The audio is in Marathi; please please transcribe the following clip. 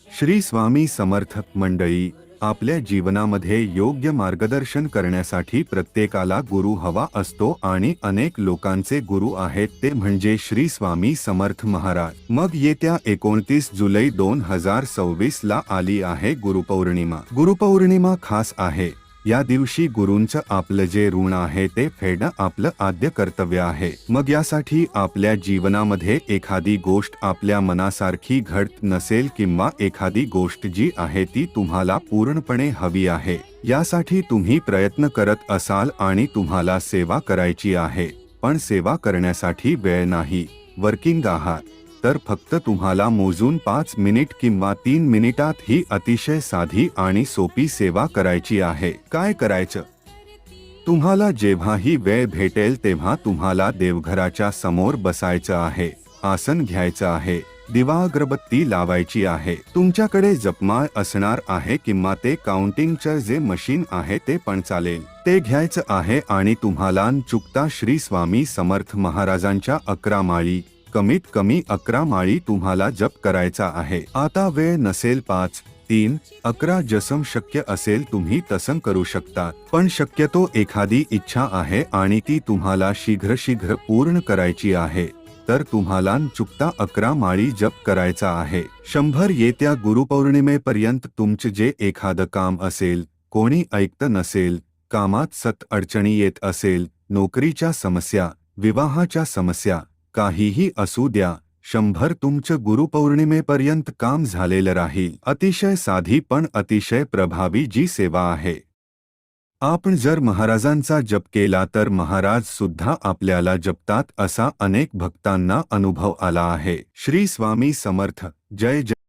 श्री स्वामी समर्थ मंडळी, आपल्या जीवनामध्ये योग्य मार्गदर्शन करण्यासाठी प्रत्येकाला गुरु हवा असतो आणि अनेक लोकांचे गुरु आहेत ते म्हणजे श्री स्वामी समर्थ महाराज। मग येत्या 29 जुलै 2026 ला आली आहे गुरुपौर्णिमा। गुरुपौर्णिमा खास आहे। या दिवशी गुरूंचं आपलं जे ऋण आहे ते फेडणं आपलं आद्य कर्तव्य आहे। मग यासाठी आपल्या जीवनामध्ये एखादी गोष्ट आपल्या मनासारखी घडत नसेल किंवा एखादी गोष्ट जी आहे ती तुम्हाला पूर्णपणे हवी आहे, यासाठी तुम्ही प्रयत्न करत असाल आणि तुम्हाला सेवा करायची आहे, पण सेवा करण्यासाठी वेळ नाही, वर्किंग आहात, तर फक्त तुम्हाला मोजून 5 मिनिट किंवा 3 मिनिटात ही अतिशय साधी आणि सोपी सेवा करायची आहे। काय करायचं? तुम्हाला जेव्हाही वेळ भेटेल तेव्हा तुम्हाला देवघराच्या समोर बसायचं आहे, आसन घ्यायचं आहे, दिवा अगरबत्ती लावायची आहे, तुमच्याकडे जपमाळ असणार आहे किंवा ते काउंटिंगचं जे मशीन आहे ते पण चालेल, ते घ्यायचं आहे आणि तुम्हाला न चुकता श्री स्वामी समर्थ महाराजांच्या 11 माळी, कमीत कमी 11 माळी तुम्हाला जप करायचा आहे। आता वेळ नसेल 5, 3, 11 जसं शक्य असेल तुम्ही तसं करू शकता, पण शक्यतो एखादी इच्छा आहे आणि ती तुम्हाला शीघ्र पूर्ण करायची आहे, तर तुम्हाला न चुकता 11 माळी जप करायचा आहे। 100 येत्या गुरुपौर्णिमेपर्यंत तुमचे जे एखादं काम असेल, कोणी ऐकत नसेल, कामात सतत अडचणी येत असेल, नोकरीच्या समस्या, विवाहाच्या समस्या, काहीही असू द्या, 100 तुमचं गुरुपौर्णिमेपर्यंत काम झालेलं राहील। अतिशय साधी पण अतिशय प्रभावी जी सेवा आहे। आपण जर महाराजांचा जप केला तर महाराज सुद्धा आपल्याला जपतात असा अनेक भक्तांना अनुभव आला आहे। श्री स्वामी समर्थ। जय जय।